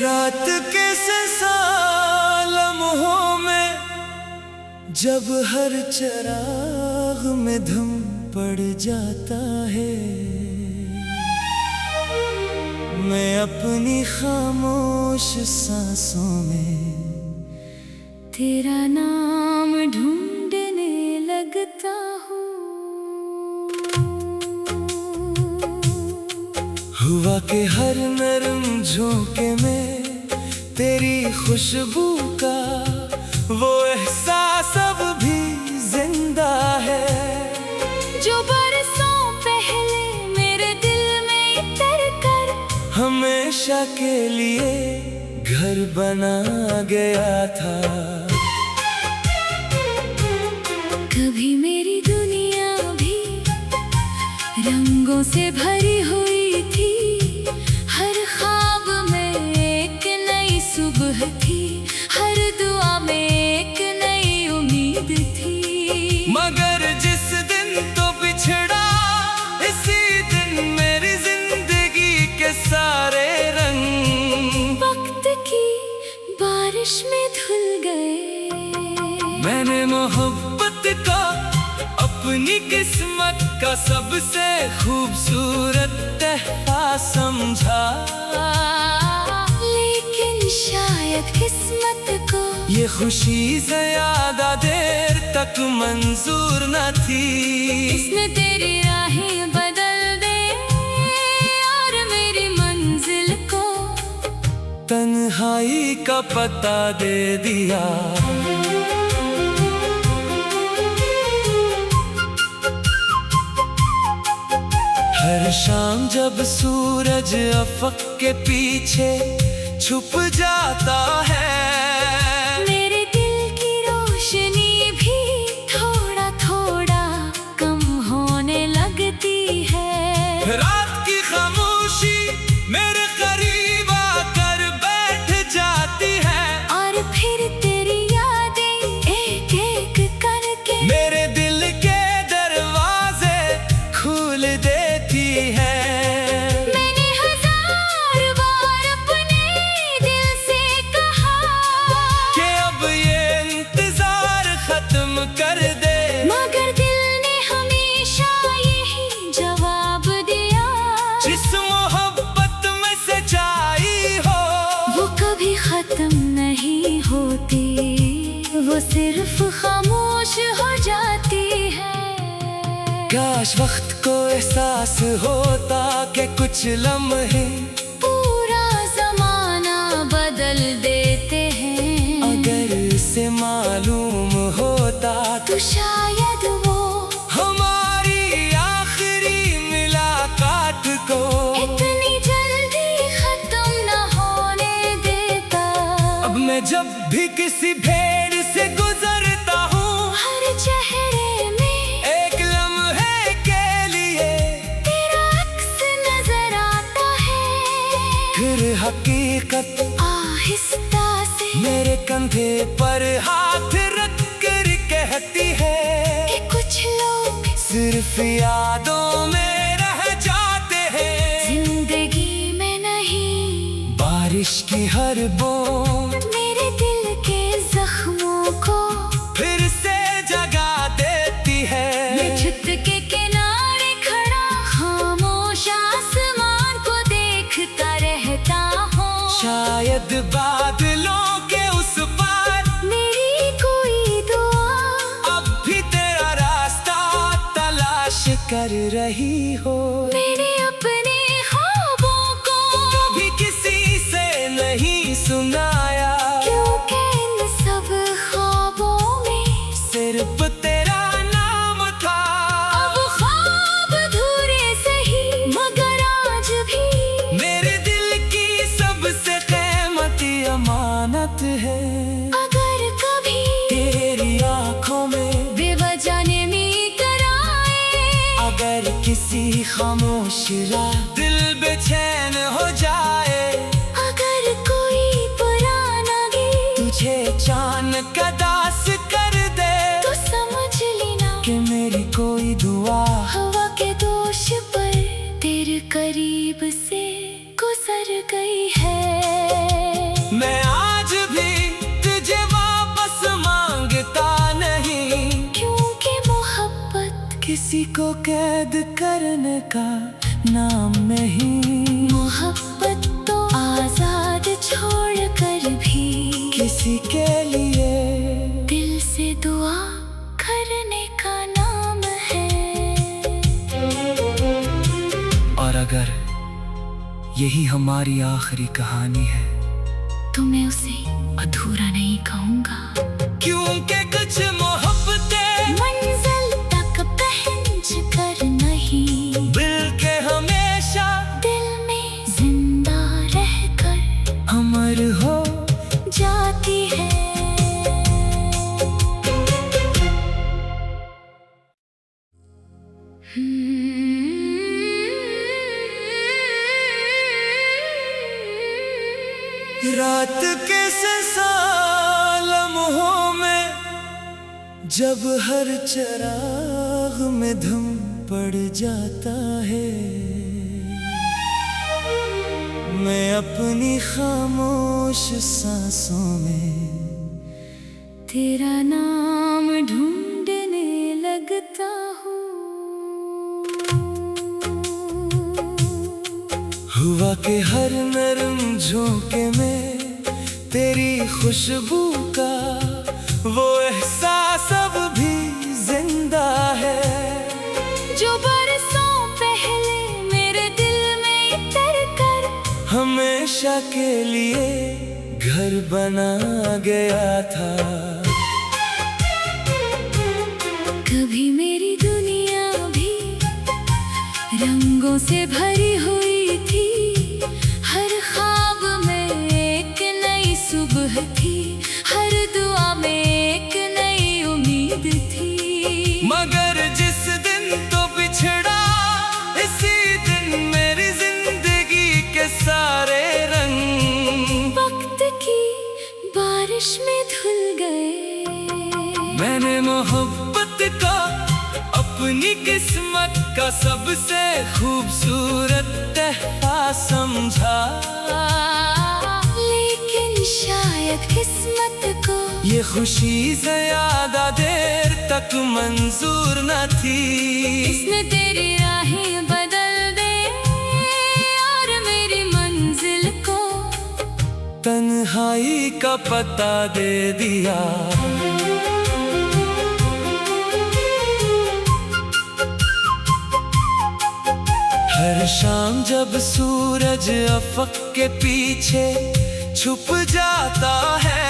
रात के लम्हों में जब हर चराग में धम पड़ जाता है, मैं अपनी खामोश सांसों में तेरा नाम ढूंढने लगता हूँ। हुआ के हर नरम झोंके में तेरी खुशबू का वो एहसास अब भी जिंदा है, जो बरसों पहले मेरे दिल में उतर कर हमेशा के लिए घर बना गया था। कभी मेरी दुनिया भी रंगों से भरी हुई थी, हर ख्वाब में एक नई सुबह थी, हर दुआ में एक नई उम्मीद थी। मगर जिस दिन तो बिछड़ा, इसी दिन मेरी जिंदगी के सारे रंग वक्त की बारिश में धुल गए। मैंने मोहब्बत का अपनी किस्मत का सबसे खूबसूरत तहफा समझा, लेकिन शायद किस्मत को ये खुशी ज़्यादा देर तक मंजूर न थी। इसने तेरी राहें बदल दे और मेरी मंजिल को तन्हाई का पता दे दिया। हर शाम जब सूरज अफक के पीछे छुप जाता है, मेरे दिल की रोशनी भी थोड़ा थोड़ा कम होने लगती है। रात की खामोशी मेरे करीब आकर बैठ जाती है, और फिर तेरी यादें एक एक करके मेरे दिल के दरवाजे खोल देती है। मैंने हजार बार अपने दिल से कहा कि अब ये इंतजार खत्म कर दे, मगर दिल ने हमेशा यही जवाब दिया। जिस मोहब्बत में सच्चाई हो वो कभी खत्म नहीं होती, वो सिर्फ खामोश हो जाती है। काश वक्त को एहसास होता कि कुछ लम्हे पूरा जमाना बदल देते हैं। अगर इसे मालूम होता तो शायद वो हमारी आखिरी मुलाकात को इतनी जल्दी खत्म न होने देता। अब मैं जब भी किसी भेड़ से गुजरता हूँ, हर चेहरे में एक लम्हे के लिए तेरा अक्स नजर आता है। फिर हकीकत आहिस्ता से मेरे कंधे पर हाथ रख कर कहती है कि कुछ लोग सिर्फ यादों में रह जाते हैं। जिंदगी में नहीं, बारिश की हर बूंद मेरे दिल के जख्मों को फिर से जगा देती है। मैं छत के किनारे खड़ा खामोश आसमान को देखता रहता हूँ। शायद बादलों के उस पार मेरी कोई दुआ अब भी तेरा रास्ता तलाश कर रही हो। मेरे अपने ख्वाबों को कभी किसी से नहीं सुनाया, क्योंकि इन सब ख्वाबों में सिर्फ तेरा नाम था। अब ख्वाब अधूरे सही, मगर आज भी मेरे दिल की सबसे कीमती अमानत है। अगर कभी तेरी आंखों में बेवजह नमी कराए, अगर किसी खामोश रात दिल बेचैन हो जाए, अगर कोई पुराना गीत तुझे चांद का दास कर दे, तो समझ लेना कि मेरी कोई दुआ करीब से गुजर गई है। मैं आज भी तुझे वापस मांगता नहीं, क्योंकि मोहब्बत किसी को कैद करने का नाम नहीं। मोहब्बत तो आजाद छोड़ कर भी किसी के लिए दिल से दुआ करने का नाम है। और अगर यही हमारी आखिरी कहानी है तो मैं उसे अधूरा नहीं कहूँगा, क्योंकि कुछ मोहब्बतें मंजिल तक पहुँच कर नहीं, बल्कि हमेशा दिल में जिंदा रहकर अमर हो जाती है। रात के लम्हों में जब हर चराग में धुम पड़ जाता है, मैं अपनी खामोश सांसों में तेरा नाम ढूंढने लगता हूँ। हुआ के हर नरम झोंके में तेरी खुशबू का वो एहसास अब भी जिंदा है, जो बरसों पहले मेरे दिल में उतर कर हमेशा के लिए घर बना गया था। कभी मेरी दुनिया भी रंगों से भरी हुई थी, हर ख्वाब में एक नई सुबह थी, हर दुआ में एक नई उम्मीद थी। मगर जिस दिन तो बिछड़ा, इसी दिन मेरी जिंदगी के सारे रंग वक्त की बारिश में धुल गए। मैंने मोहब्बत का अपनी किस्मत का सबसे खूबसूरत तहफा समझा, लेकिन शायद किस्मत को ये खुशी ज़्यादा देर तक मंजूर न थी। इसने तेरी राहें बदल दे और मेरी मंजिल को तन्हाई का पता दे दिया। हर शाम जब सूरज अफक के पीछे छुप जाता है,